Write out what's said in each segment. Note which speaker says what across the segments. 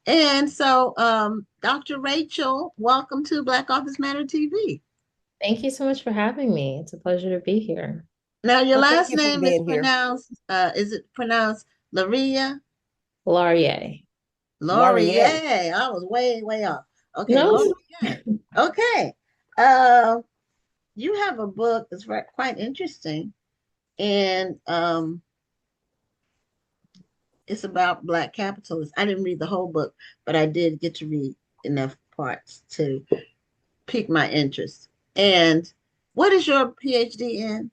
Speaker 1: And so, Dr. Rachel, welcome to Black Office Matter TV.
Speaker 2: Thank you so much for having me. It's a pleasure to be here.
Speaker 1: Now, your
Speaker 3: Well, thank
Speaker 1: last
Speaker 3: you for
Speaker 1: name is
Speaker 3: being here.
Speaker 1: pronounced, is it pronounced Laryea?
Speaker 2: Laryea.
Speaker 3: Laurier.
Speaker 1: Laurier. I was way, way off. Okay,
Speaker 2: No,
Speaker 1: Laurier. Okay. Uh, you have a book that's quite interesting, and it's about Black capitalists. I didn't read the whole book, but I did get to read enough parts to pique my interest. And what is your PhD in?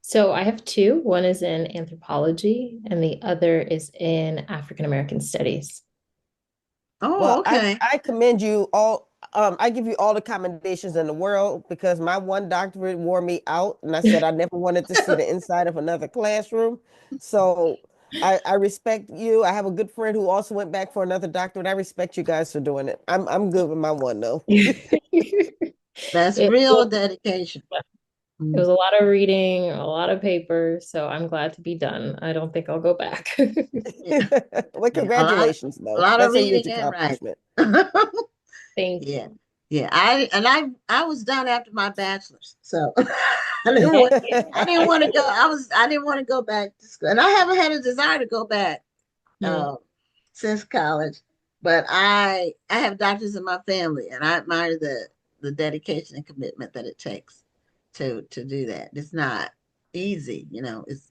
Speaker 2: so I have two. One is in anthropology, and the other is in African American studies.
Speaker 1: Oh,
Speaker 3: Well, I,
Speaker 1: okay.
Speaker 3: I commend you all. I give you all the commendations in the world because my one doctorate wore me out, and I said I never wanted to see the inside of another classroom. So I respect you. I have a good friend who also went back for another doctorate. I respect you guys for doing it. I'm good with my one though.
Speaker 1: That's
Speaker 2: It
Speaker 1: real
Speaker 2: was,
Speaker 1: dedication.
Speaker 2: it
Speaker 1: Mm.
Speaker 2: was a lot of reading, a lot of papers, so I'm glad to be done. I don't think I'll go back.
Speaker 1: Yeah,
Speaker 3: Well,
Speaker 1: yeah.
Speaker 3: congratulations
Speaker 1: A
Speaker 3: though.
Speaker 1: lot of
Speaker 3: That's a huge
Speaker 1: reading and writing.
Speaker 3: accomplishment.
Speaker 2: Thank
Speaker 1: Yeah,
Speaker 2: you.
Speaker 1: yeah. I was done after my bachelor's, so I didn't want to go. I didn't want to go back to school, and I haven't had a desire to go back
Speaker 2: Mm,
Speaker 1: um, since college. But I have doctors in my family, and I admire the dedication and commitment that it takes to do that. It's not easy,
Speaker 2: yeah.
Speaker 1: It's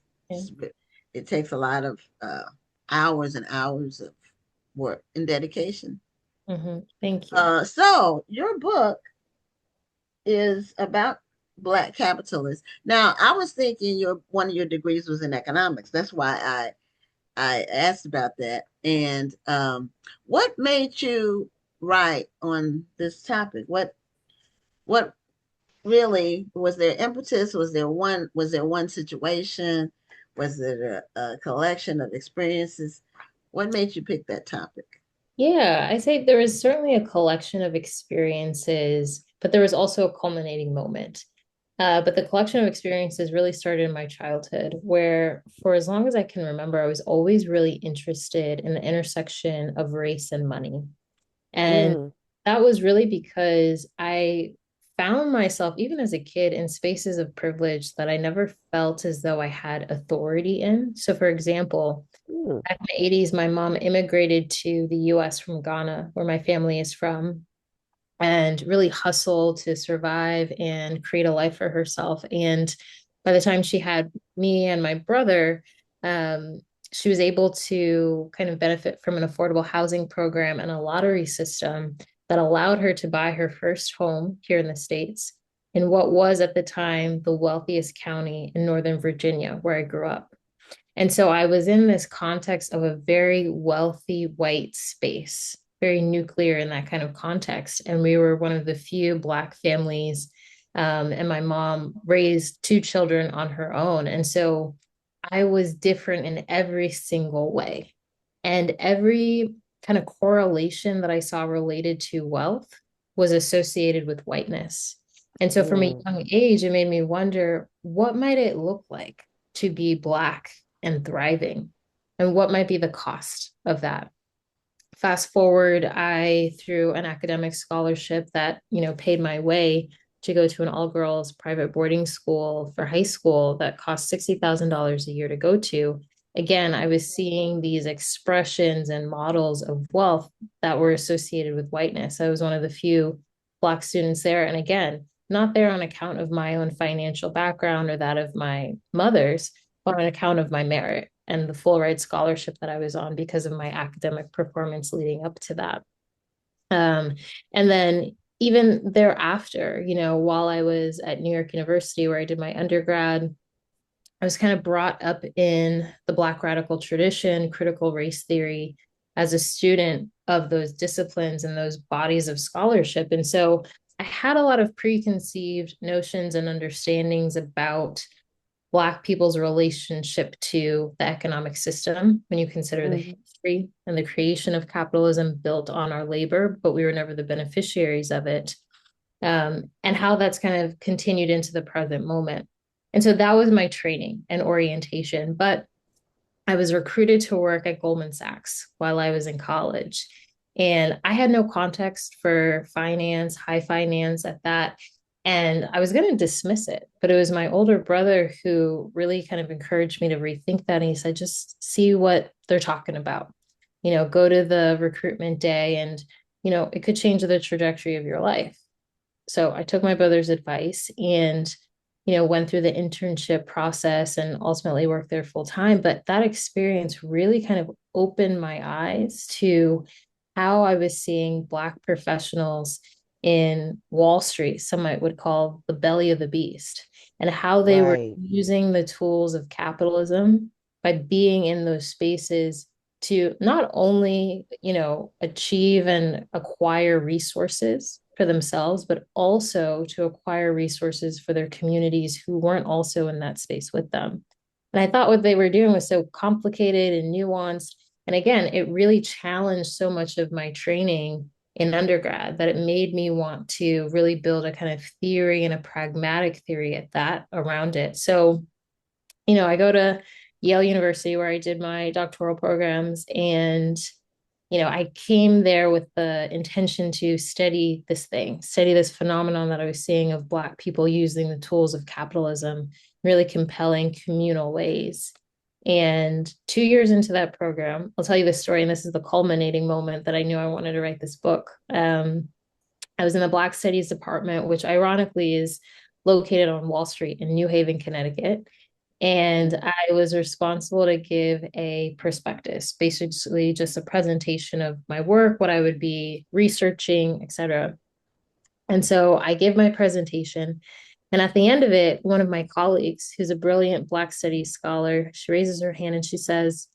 Speaker 1: it takes a lot of hours and hours of work and dedication.
Speaker 2: Thank you.
Speaker 1: So your book is about Black capitalists. Now, I was thinking your one of your degrees was in economics. That's why I asked about that. And what made you write on this topic? What really was there impetus? Was there one situation? Was it a collection of experiences? What made you pick that topic?
Speaker 2: Yeah, I say there was certainly a collection of experiences, but there was also a culminating moment. But the collection of experiences really started in my childhood, where for as long as I can remember, I was always really interested in the intersection of race and money. And
Speaker 3: Mm,
Speaker 2: that was really because I found myself, even as a kid, in spaces of privilege that I never felt as though I had authority in. So, for example,
Speaker 3: mm,
Speaker 2: back in the 80s, my mom immigrated to the US from Ghana, where my family is from, and really hustled to survive and create a life for herself. And by the time she had me and my brother, um, she was able to kind of benefit from an affordable housing program and a lottery system that allowed her to buy her first home here in the States in what was at the time the wealthiest county in Northern Virginia, where I grew up. And so I was in this context of a very wealthy white space, very nuclear in that kind of context. And we were one of the few Black families. And my mom raised two children on her own. And so I was different in every single way. And every kind of correlation that I saw related to wealth was associated with whiteness. And so from a
Speaker 3: mm.
Speaker 2: young age, it made me wonder what might it look like to be Black and thriving? And what might be the cost of that? Fast forward, I, through an academic scholarship that, paid my way to go to an all girls private boarding school for high school that cost $60,000 a year to go to. Again, I was seeing these expressions and models of wealth that were associated with whiteness. I was one of the few Black students there. And again, not there on account of my own financial background or that of my mother's, but on account of my merit and the full ride scholarship that I was on because of my academic performance leading up to that. Um, and then even thereafter, while I was at New York University where I did my undergrad, I was kind of brought up in the Black radical tradition, critical race theory, as a student of those disciplines and those bodies of scholarship. And so I had a lot of preconceived notions and understandings about Black people's relationship to the economic system when you consider the
Speaker 3: Mhm.
Speaker 2: history and the creation of capitalism built on our labor, but we were never the beneficiaries of it, and how that's kind of continued into the present moment. And so that was my training and orientation. But I was recruited to work at Goldman Sachs while I was in college. And I had no context for finance, high finance at that. And I was going to dismiss it, but it was my older brother who really kind of encouraged me to rethink that. And he said, just see what they're talking about. Go to the recruitment day and, it could change the trajectory of your life. So I took my brother's advice and, went through the internship process and ultimately worked there full time. But that experience really kind of opened my eyes to how I was seeing Black professionals in Wall Street, some might would call the belly of the beast, and how they were
Speaker 3: Right.
Speaker 2: using the tools of capitalism by being in those spaces to not only, achieve and acquire resources for themselves, but also to acquire resources for their communities who weren't also in that space with them. And I thought what they were doing was so complicated and nuanced. And again, it really challenged so much of my training in undergrad that it made me want to really build a kind of theory and a pragmatic theory at that around it. So, I go to Yale University where I did my doctoral programs, and I came there with the intention to study this phenomenon that I was seeing of Black people using the tools of capitalism in really compelling communal ways. And 2 years into that program, I'll tell you this story, and this is the culminating moment that I knew I wanted to write this book. I was in the Black Studies department, which ironically is located on Wall Street in New Haven, Connecticut. And I was responsible to give a prospectus, basically just a presentation of my work, what I would be researching, etc. And so I gave my presentation. And at the end of it, one of my colleagues, who's a brilliant Black Studies scholar, she raises her hand and she says,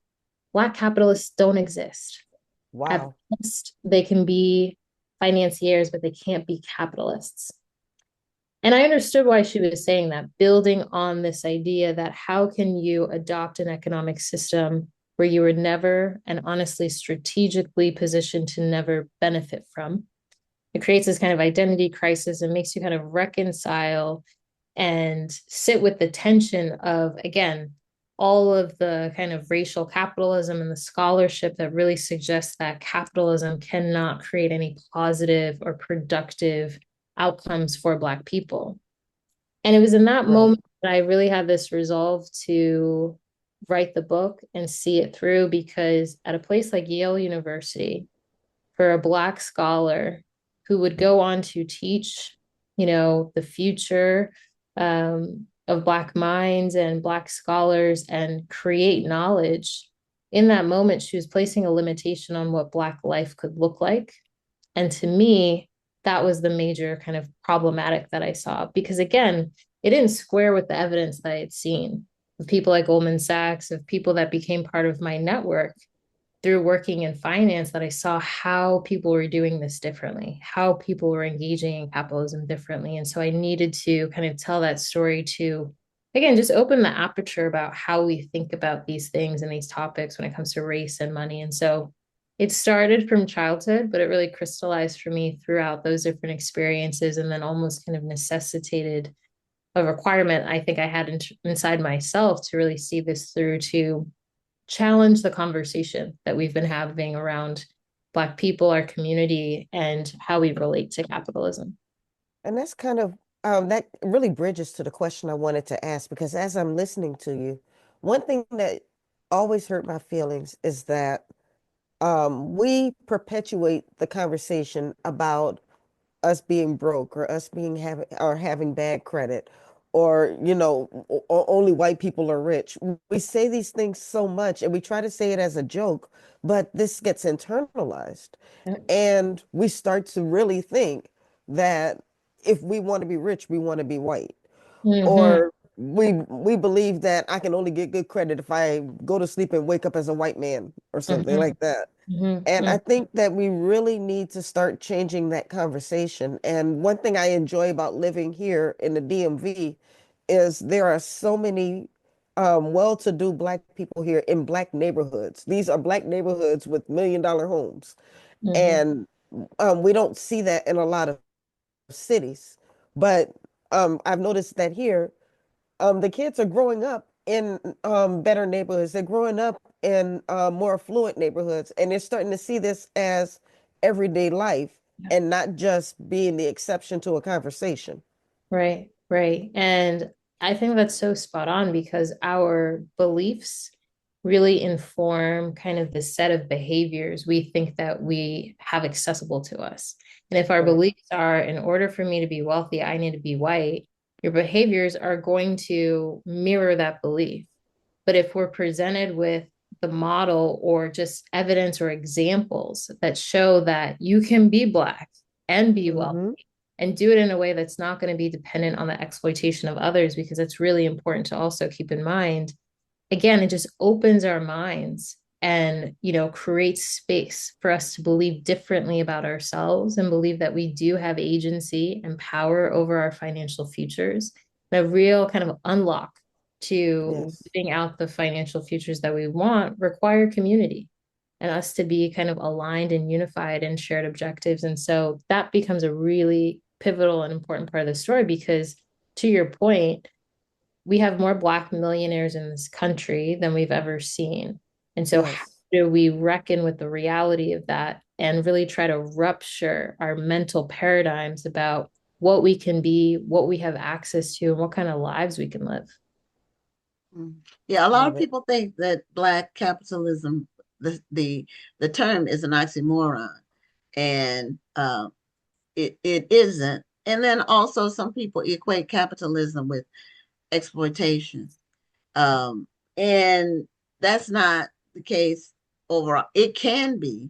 Speaker 2: Black capitalists don't exist. At
Speaker 3: Wow.
Speaker 2: best, they can be financiers, but they can't be capitalists. And I understood why she was saying that, building on this idea that how can you adopt an economic system where you were never and honestly strategically positioned to never benefit from? It creates this kind of identity crisis and makes you kind of reconcile and sit with the tension of, again, all of the kind of racial capitalism and the scholarship that really suggests that capitalism cannot create any positive or productive outcomes for Black people. And it was in that
Speaker 3: Right.
Speaker 2: moment that I really had this resolve to write the book and see it through, because at a place like Yale University, for a Black scholar who would go on to teach, the future of Black minds and Black scholars and create knowledge, in that moment, she was placing a limitation on what Black life could look like. And to me, that was the major kind of problematic that I saw, because again, it didn't square with the evidence that I had seen of people like Goldman Sachs, of people that became part of my network through working in finance, that I saw how people were doing this differently, how people were engaging in capitalism differently. And so I needed to kind of tell that story to, again, just open the aperture about how we think about these things and these topics when it comes to race and money. And so it started from childhood, but it really crystallized for me throughout those different experiences, and then almost kind of necessitated a requirement I think I had inside myself to really see this through, to challenge the conversation that we've been having around Black people, our community, and how we relate to capitalism.
Speaker 3: And that's kind of that really bridges to the question I wanted to ask, because as I'm listening to you, one thing that always hurt my feelings is that we perpetuate the conversation about us being broke, or us being having bad credit, or only white people are rich. We say these things so much and we try to say it as a joke, but this gets internalized, and we start to really think that if we want to be rich, we want to be white,
Speaker 2: Mm-hmm,
Speaker 3: or we believe that I can only get good credit if I go to sleep and wake up as a white man or something
Speaker 2: mm-hmm,
Speaker 3: like that. And
Speaker 2: mm-hmm,
Speaker 3: I think that we really need to start changing that conversation. And one thing I enjoy about living here in the DMV is there are so many well-to-do Black people here in Black neighborhoods. These are Black neighborhoods with million-dollar homes.
Speaker 2: mm-hmm,
Speaker 3: And we don't see that in a lot of cities. But I've noticed that here, the kids are growing up in better neighborhoods. They're growing up in more affluent neighborhoods, and they're starting to see this as everyday life
Speaker 2: Yeah.
Speaker 3: and not just being the exception to a conversation.
Speaker 2: Right, right. And I think that's so spot on because our beliefs really inform kind of the set of behaviors we think that we have accessible to us. And if our
Speaker 3: Right.
Speaker 2: beliefs are, in order for me to be wealthy, I need to be white, your behaviors are going to mirror that belief. But if we're presented with the model or just evidence or examples that show that you can be Black and be wealthy,
Speaker 3: Mm-hmm.
Speaker 2: and do it in a way that's not going to be dependent on the exploitation of others, because it's really important to also keep in mind, again, it just opens our minds and, creates space for us to believe differently about ourselves and believe that we do have agency and power over our financial futures. And a real kind of unlock to
Speaker 3: Yes.
Speaker 2: living out the financial futures that we want require community and us to be kind of aligned and unified in shared objectives. And so that becomes a really pivotal and important part of the story because, to your point, we have more Black millionaires in this country than we've ever seen. And so, how
Speaker 3: Yes.
Speaker 2: do we reckon with the reality of that and really try to rupture our mental paradigms about what we can be, what we have access to, and what kind of lives we can live?
Speaker 1: Mm. Yeah, a lot of
Speaker 3: Love it.
Speaker 1: people think that black capitalism, the term is an oxymoron, and it isn't. And then also some people equate capitalism with exploitation. Um, and that's not the case overall. It can be,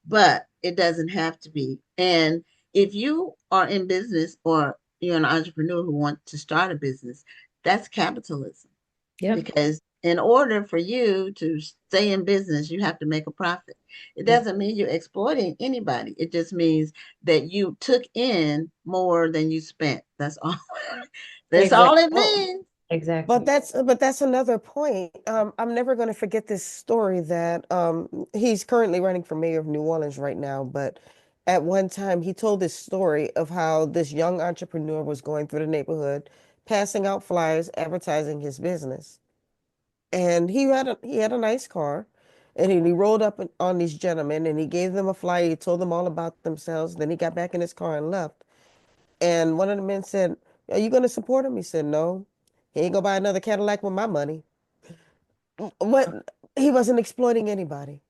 Speaker 1: but it doesn't have to be. And if you are in business or you're an entrepreneur who wants to start a business, that's capitalism.
Speaker 2: Yep.
Speaker 1: Because in order for you to stay in business, you have to make a profit. It
Speaker 3: Yeah.
Speaker 1: doesn't mean you're exploiting anybody. It just means that you took in more than you spent. That's all. That's all
Speaker 2: Exactly.
Speaker 1: it
Speaker 3: Oh,
Speaker 1: means.
Speaker 2: Exactly.
Speaker 3: but that's another point. I'm never going to forget this story that he's currently running for mayor of New Orleans right now, but at one time he told this story of how this young entrepreneur was going through the neighborhood, passing out flyers advertising his business. And he had a nice car, and he rolled up on these gentlemen and he gave them a flyer. He told them all about themselves. Then he got back in his car and left. And one of the men said, "Are you going to support him?" He said, "No. He ain't gonna buy another Cadillac with my money." But he wasn't exploiting anybody.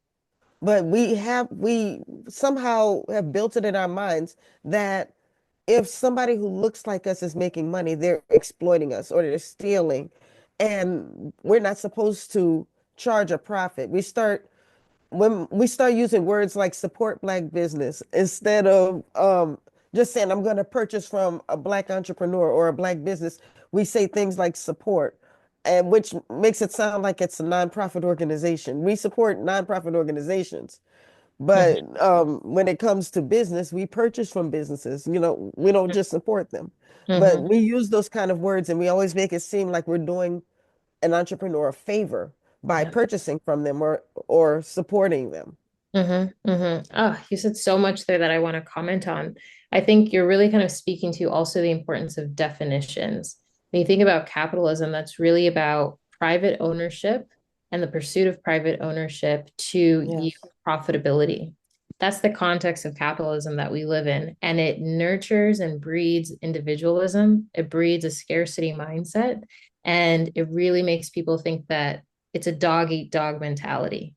Speaker 3: But we somehow have built it in our minds that if somebody who looks like us is making money, they're exploiting us or they're stealing, and we're not supposed to charge a profit. When we start using words like support black business instead of just saying I'm going to purchase from a black entrepreneur or a black business, we say things like support, and which makes it sound like it's a nonprofit organization. We support nonprofit organizations,
Speaker 2: Mhm.
Speaker 3: but when it comes to business, we purchase from businesses. We don't just support them, but
Speaker 2: Mhm.
Speaker 3: we use those kind of words, and we always make it seem like we're doing an entrepreneur a favor by
Speaker 2: Yeah.
Speaker 3: purchasing from them or supporting them.
Speaker 2: Oh, you said so much there that I want to comment on. I think you're really kind of speaking to also the importance of definitions. When you think about capitalism, that's really about private ownership and the pursuit of private ownership to yield
Speaker 3: Yes.
Speaker 2: profitability. That's the context of capitalism that we live in. And it nurtures and breeds individualism. It breeds a scarcity mindset. And it really makes people think that it's a dog eat dog mentality.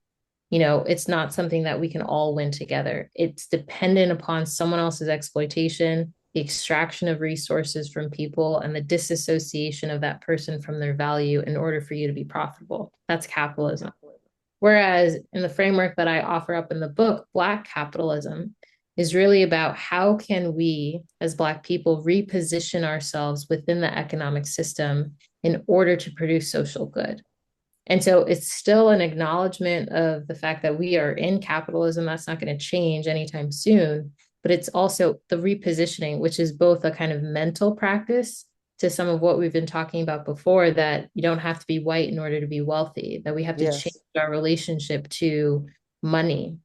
Speaker 2: It's not something that we can all win together. It's dependent upon someone else's exploitation, the extraction of resources from people, and the disassociation of that person from their value in order for you to be profitable. That's capitalism. Whereas in the framework that I offer up in the book, Black capitalism is really about how can we as Black people reposition ourselves within the economic system in order to produce social good. And so it's still an acknowledgement of the fact that we are in capitalism. That's not going to change anytime soon. But it's also the repositioning, which is both a kind of mental practice to some of what we've been talking about before, that you don't have to be white in order to be wealthy, that we have to change
Speaker 3: Yes.
Speaker 2: our relationship to money.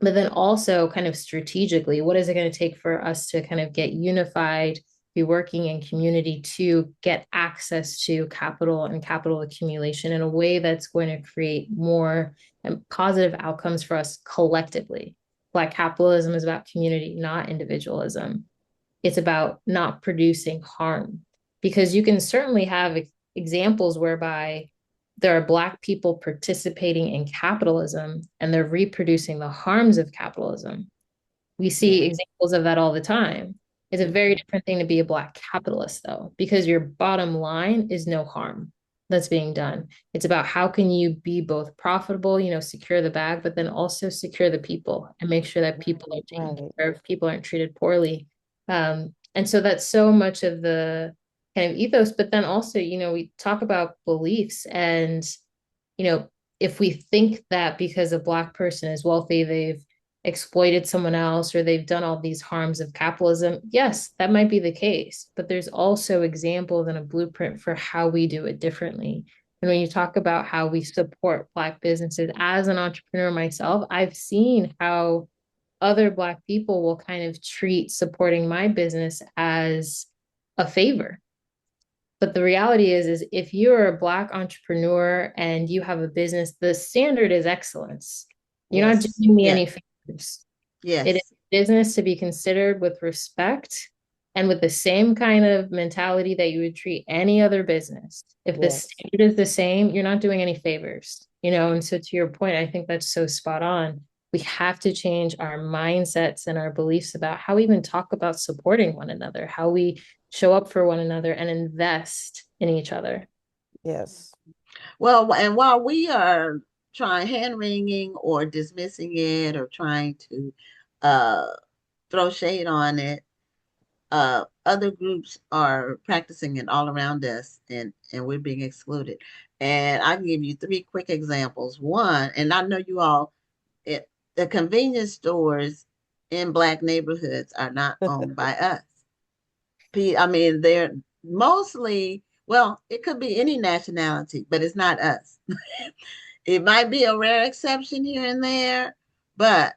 Speaker 2: But then also, kind of strategically, what is it going to take for us to kind of get unified, be working in community to get access to capital and capital accumulation in a way that's going to create more positive outcomes for us collectively? Black capitalism is about community, not individualism. It's about not producing harm. Because you can certainly have examples whereby there are Black people participating in capitalism and they're reproducing the harms of capitalism. We see
Speaker 3: Yeah.
Speaker 2: examples of that all the time. It's a very different thing to be a Black capitalist, though, because your bottom line is no harm that's being done. It's about how can you be both profitable, secure the bag, but then also secure the people and make sure that people are taken
Speaker 3: Right.
Speaker 2: care of, people aren't treated poorly. And so that's so much of the kind of ethos. But then also, we talk about beliefs and you know, if we think that because a Black person is wealthy, they've exploited someone else or they've done all these harms of capitalism, yes, that might be the case. But there's also examples and a blueprint for how we do it differently. And when you talk about how we support Black businesses, as an entrepreneur myself, I've seen how other Black people will kind of treat supporting my business as a favor. But the reality is if you're a Black entrepreneur and you have a business, the standard is excellence. You're not
Speaker 3: Yes.
Speaker 2: doing me
Speaker 1: Yeah.
Speaker 2: any favors. It is
Speaker 1: Yes.
Speaker 2: business to be considered with respect and with the same kind of mentality that you would treat any other business. If the
Speaker 3: Yes.
Speaker 2: standard is the same, you're not doing any favors, And so to your point, I think that's so spot on. We have to change our mindsets and our beliefs about how we even talk about supporting one another, how we show up for one another and invest in each other.
Speaker 3: Yes.
Speaker 1: Well, and while we are trying hand wringing or dismissing it or trying to uh, throw shade on it, other groups are practicing it all around us, and we're being excluded. And I can give you three quick examples. One, and I know you all, it, the convenience stores in Black neighborhoods are not owned by us. I mean, they're mostly, well, it could be any nationality, but it's not us. It might be a rare exception here and there, but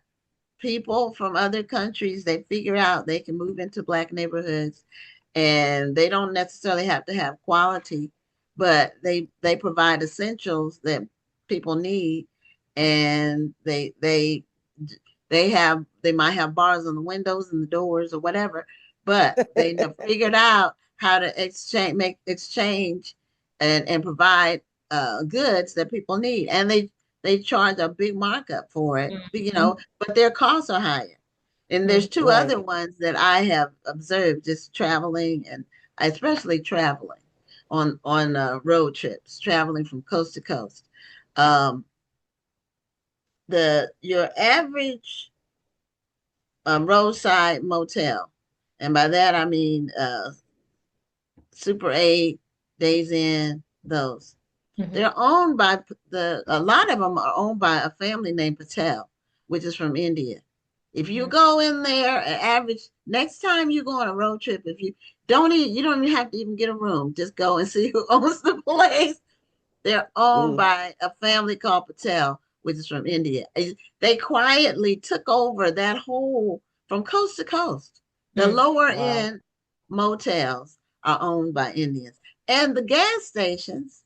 Speaker 1: people from other countries, they figure out they can move into Black neighborhoods and they don't necessarily have to have quality, but they provide essentials that people need, and they might have bars on the windows and the doors or whatever, but they have figured out how to exchange and provide goods that people need, and they charge a big markup for it,
Speaker 2: Mhm.
Speaker 1: but their costs are higher. And there's
Speaker 2: Mhm.
Speaker 1: two
Speaker 3: Right.
Speaker 1: other ones that I have observed just traveling, and especially traveling on road trips, traveling from coast to coast. Um, the your average roadside motel, and by that I mean Super 8, Days Inn, those.
Speaker 2: Mhm.
Speaker 1: They're owned by a lot of them are owned by a family named Patel, which is from India. If you
Speaker 2: Mhm.
Speaker 1: go in there, an average next time you go on a road trip, if you don't even have to even get a room. Just go and see who owns the place. They're owned
Speaker 3: Mm.
Speaker 1: by a family called Patel, which is from India. They quietly took over that whole from coast to coast. The
Speaker 2: Mhm.
Speaker 1: lower
Speaker 3: Wow.
Speaker 1: end motels are owned by Indians. And the gas stations,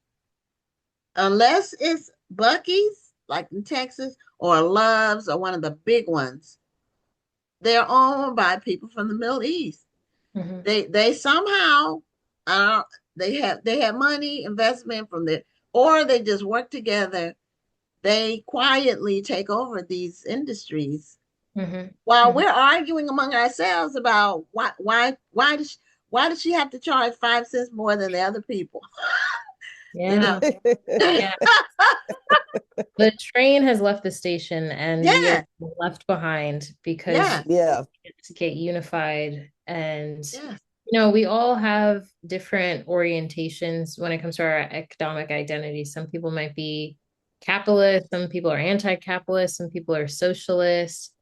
Speaker 1: unless it's Bucky's, like in Texas, or Love's, or one of the big ones, they're owned by people from the Middle East.
Speaker 2: Mhm.
Speaker 1: They somehow uh, they have money investment from there, or they just work together. They quietly take over these industries
Speaker 2: Mhm.
Speaker 1: while
Speaker 2: Mhm.
Speaker 1: we're arguing among ourselves about why does she have to charge 5 cents more than the other people? you
Speaker 2: Yeah.
Speaker 1: know
Speaker 2: Yeah. The train has left the station and we are
Speaker 1: yeah,
Speaker 2: left behind because
Speaker 1: yeah,
Speaker 2: you
Speaker 3: Yeah.
Speaker 2: to get unified. And,
Speaker 1: yeah.
Speaker 2: we all have different orientations when it comes to our economic identity. Some people might be capitalist, some people are anti-capitalist, some people are socialist.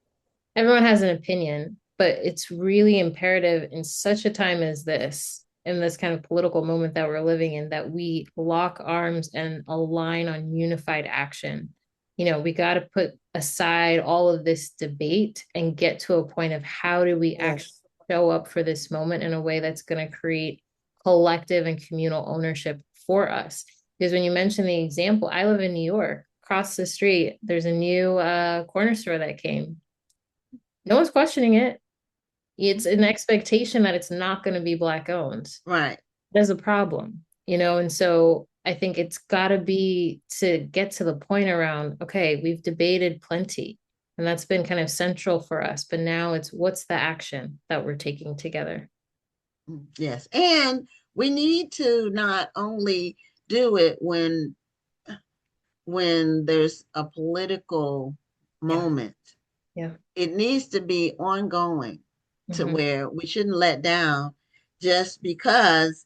Speaker 2: Everyone has an opinion, but it's really imperative in such a time as this, in this kind of political moment that we're living in, that we lock arms and align on unified action. We got to put aside all of this debate and get to a point of how do we actually
Speaker 3: Yes.
Speaker 2: show up for this moment in a way that's going to create collective and communal ownership for us. Because when you mentioned the example, I live in New York. Across the street, there's a new corner store that came. No one's questioning it. It's an expectation that it's not going to be Black owned.
Speaker 1: Right.
Speaker 2: There's a problem, and so I think it's got to be to get to the point around, okay, we've debated plenty, and that's been kind of central for us, but now it's what's the action that we're taking together?
Speaker 1: Yes. And we need to not only do it when there's a political
Speaker 2: Yeah.
Speaker 1: moment.
Speaker 2: Yeah.
Speaker 1: It needs to be ongoing to
Speaker 2: Hmm.
Speaker 1: where we shouldn't let down just because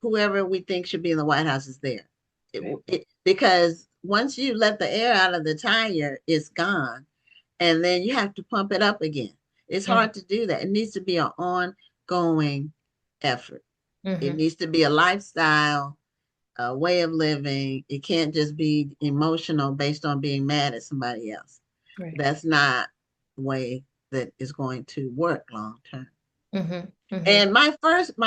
Speaker 1: whoever we think should be in the White House is there.
Speaker 2: Right.
Speaker 1: Because once you let the air out of the tire, it's gone. And then you have to pump it up again. It's
Speaker 2: Mm-hmm.
Speaker 1: hard to do that. It needs to be an ongoing effort. It
Speaker 2: Mm-hmm.
Speaker 1: needs to be a lifestyle, a way of living. It can't just be emotional based on being mad at somebody else.
Speaker 2: Right.
Speaker 1: That's not the way that is going to work long term.
Speaker 2: Mm-hmm. Mm-hmm.
Speaker 1: And my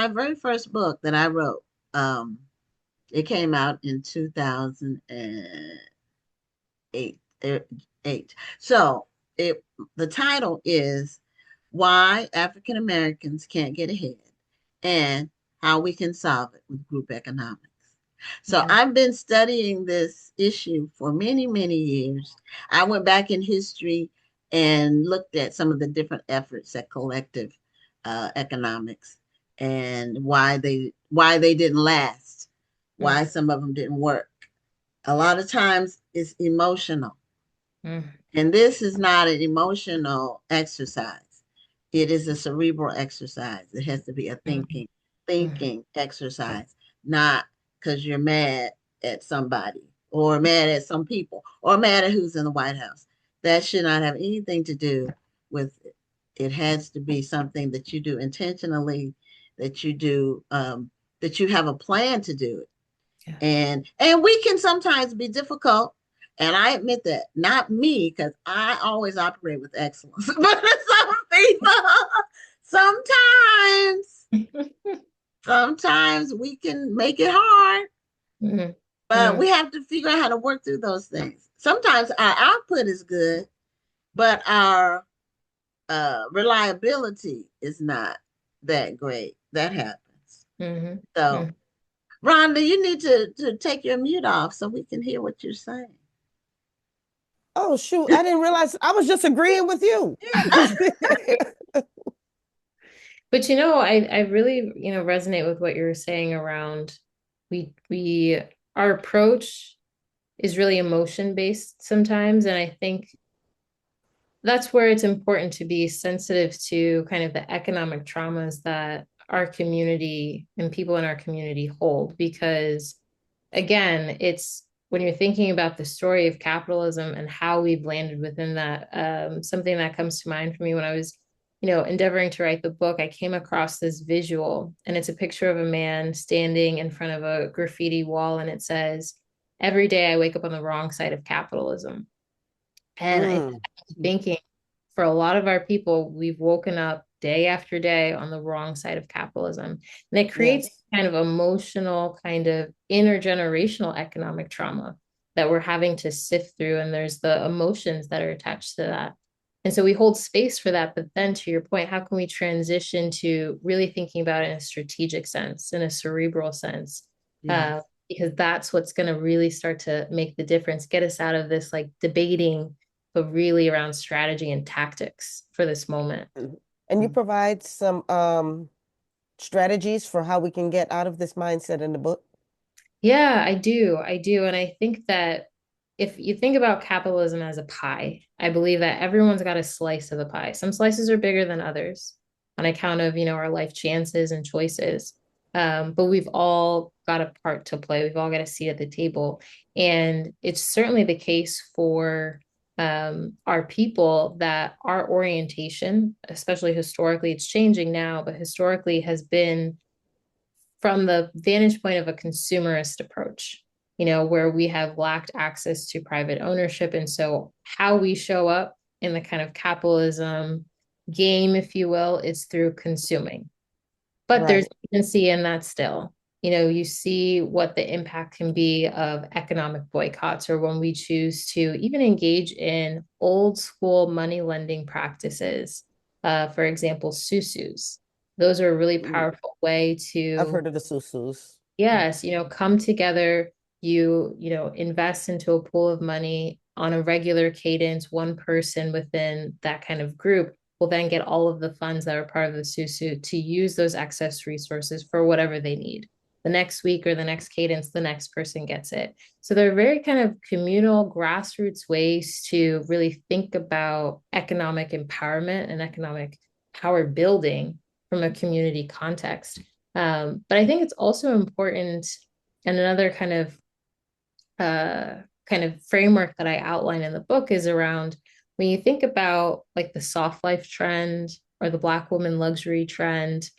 Speaker 1: very first book that I wrote, um, it came out in 2008. Eight. So the title is Why African Americans Can't Get Ahead and How We Can Solve It with Group Economics. So
Speaker 2: Yeah.
Speaker 1: I've been studying this issue for many, many years. I went back in history and looked at some of the different efforts at collective economics and why they didn't last,
Speaker 2: Mm-hmm.
Speaker 1: why some of them didn't work. A lot of times it's emotional. And this is not an emotional exercise. It is a cerebral exercise. It has to be a
Speaker 2: Mm-hmm.
Speaker 1: thinking exercise, not because you're mad at somebody or mad at some people or mad at who's in the White House. That should not have anything to do with it. It has to be something that you do intentionally, that you do, that you have a plan to do it.
Speaker 2: Yeah.
Speaker 1: And we can sometimes be difficult, and I admit that. Not me, because I always operate with excellence. But some people, sometimes sometimes we can make it hard,
Speaker 2: Mm-hmm.
Speaker 1: but
Speaker 2: Mm-hmm.
Speaker 1: we have to figure out how to work through those things. Sometimes our output is good, but our reliability is not that great. That happens.
Speaker 2: Mm-hmm.
Speaker 1: So Rhonda, you need to take your mute off so we can hear what you're saying.
Speaker 3: Oh shoot, I didn't realize I was just agreeing with you.
Speaker 2: But I really, resonate with what you're saying around we our approach is really emotion based sometimes. And I think that's where it's important to be sensitive to kind of the economic traumas that our community and people in our community hold. Because again, it's when you're thinking about the story of capitalism and how we've landed within that, something that comes to mind for me when I was, endeavoring to write the book, I came across this visual, and it's a picture of a man standing in front of a graffiti wall, and it says, "Every day I wake up on the wrong side of capitalism." And I
Speaker 3: Mm,
Speaker 2: thinking for a lot of our people, we've woken up day after day on the wrong side of capitalism. And it creates
Speaker 3: yes.
Speaker 2: kind of emotional, kind of intergenerational economic trauma that we're having to sift through. And there's the emotions that are attached to that. And so we hold space for that. But then to your point, how can we transition to really thinking about it in a strategic sense, in a cerebral sense?
Speaker 1: Yes.
Speaker 2: Because that's what's going to really start to make the difference, get us out of this like debating, but really around strategy and tactics for this moment.
Speaker 3: Mhm. And you provide some strategies for how we can get out of this mindset in the book.
Speaker 2: Yeah, I do. I do. And I think that if you think about capitalism as a pie, I believe that everyone's got a slice of the pie. Some slices are bigger than others on account of, our life chances and choices. But we've all got a part to play. We've all got a seat at the table. And it's certainly the case for our people that our orientation, especially historically, it's changing now, but historically has been from the vantage point of a consumerist approach, where we have lacked access to private ownership. And so, how we show up in the kind of capitalism game, if you will, is through consuming. But there's
Speaker 3: Right.
Speaker 2: agency in that still. You see what the impact can be of economic boycotts, or when we choose to even engage in old school money lending practices For example, susus. Those are a really
Speaker 3: Mm,
Speaker 2: powerful way
Speaker 3: I've
Speaker 2: to,
Speaker 3: heard of the susus.
Speaker 2: yes, come together, invest into a pool of money on a regular cadence. One person within that kind of group will then get all of the funds that are part of the susu to use those excess resources for whatever they need. The next week or the next cadence, the next person gets it. So they're very kind of communal, grassroots ways to really think about economic empowerment and economic power building from a community context. But I think it's also important, and another kind of framework that I outline in the book is around when you think about like the soft life trend or the Black woman luxury trend,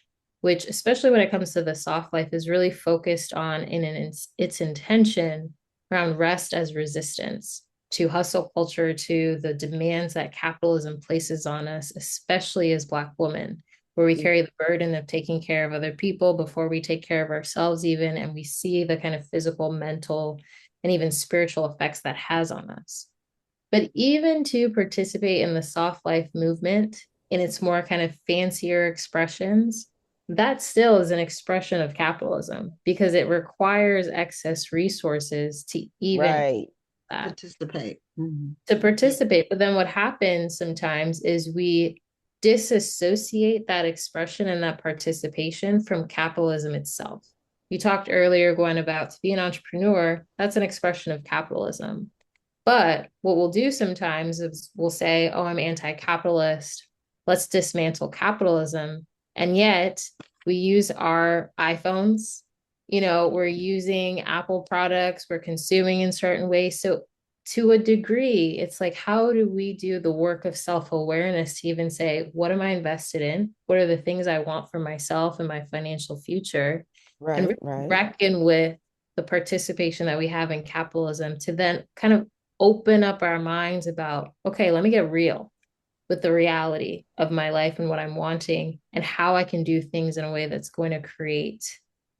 Speaker 2: which especially when it comes to the soft life is really focused on its intention around rest as resistance to hustle culture, to the demands that capitalism places on us, especially as Black women, where we carry the burden of taking care of other people before we take care of ourselves, even, and we see the kind of physical, mental, and even spiritual effects that has on us. But even to participate in the soft life movement in its more kind of fancier expressions, that still is an expression of capitalism because it requires excess resources to even
Speaker 3: Right,
Speaker 2: that
Speaker 1: Participate.
Speaker 2: to
Speaker 1: Yeah.
Speaker 2: participate. But then what happens sometimes is we disassociate that expression and that participation from capitalism itself. You talked earlier, Gwen, about to be an entrepreneur, that's an expression of capitalism. But what we'll do sometimes is we'll say, oh, I'm anti-capitalist. Let's dismantle capitalism. And yet we use our iPhones, we're using Apple products, we're consuming in certain ways. So to a degree, it's like, how do we do the work of self-awareness to even say, what am I invested in? What are the things I want for myself and my financial future? And
Speaker 3: right, right.
Speaker 2: reckon with the participation that we have in capitalism to then kind of open up our minds about, okay, let me get real with the reality of my life and what I'm wanting and how I can do things in a way that's going to create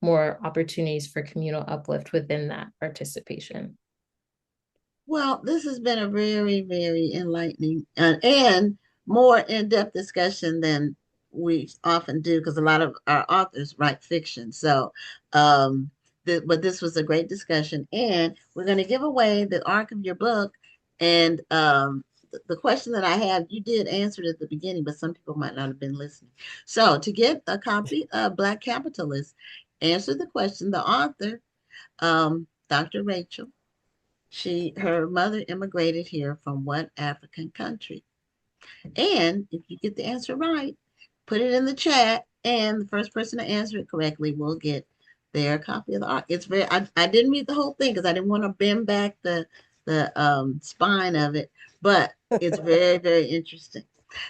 Speaker 2: more opportunities for communal uplift within that participation.
Speaker 1: Well, this has been a very, very enlightening and more in-depth discussion than we often do because a lot of our authors write fiction. So, but this was a great discussion, and we're going to give away the arc of your book. And the question that I had, you did answer it at the beginning, but some people might not have been listening. So, to get a copy of Black Capitalist, answer the question. The author, Dr. Rachel. Her mother immigrated here from what African country? And if you get the answer right, put it in the chat, and the first person to answer it correctly will get their copy of the art. It's very. I didn't read the whole thing because I didn't want to bend back the spine of it, but it's very, very interesting.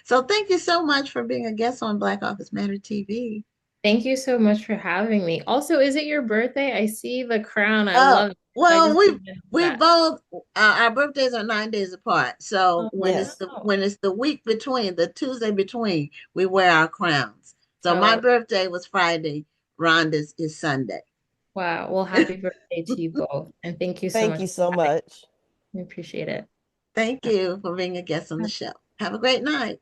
Speaker 1: So thank you so much for being a guest on Black Office Matter TV.
Speaker 2: Thank you so much for having me. Also, is it your birthday? I see the crown. I
Speaker 1: Oh,
Speaker 2: love it. I
Speaker 1: well,
Speaker 2: just
Speaker 1: we
Speaker 2: that.
Speaker 1: both our birthdays are 9 days apart. So
Speaker 2: Oh,
Speaker 1: when it's
Speaker 3: Yes.
Speaker 1: the
Speaker 2: wow.
Speaker 1: when it's the week between, the Tuesday between, we wear our crowns. So my
Speaker 2: Oh,
Speaker 1: birthday was Friday. Rhonda's is Sunday.
Speaker 2: wow. Well, happy birthday to you both. And thank you so
Speaker 3: Thank
Speaker 2: much
Speaker 3: you
Speaker 2: for
Speaker 3: so
Speaker 2: having
Speaker 3: much.
Speaker 2: me. I appreciate it.
Speaker 1: Thank you for being a guest on the show. Have a great night.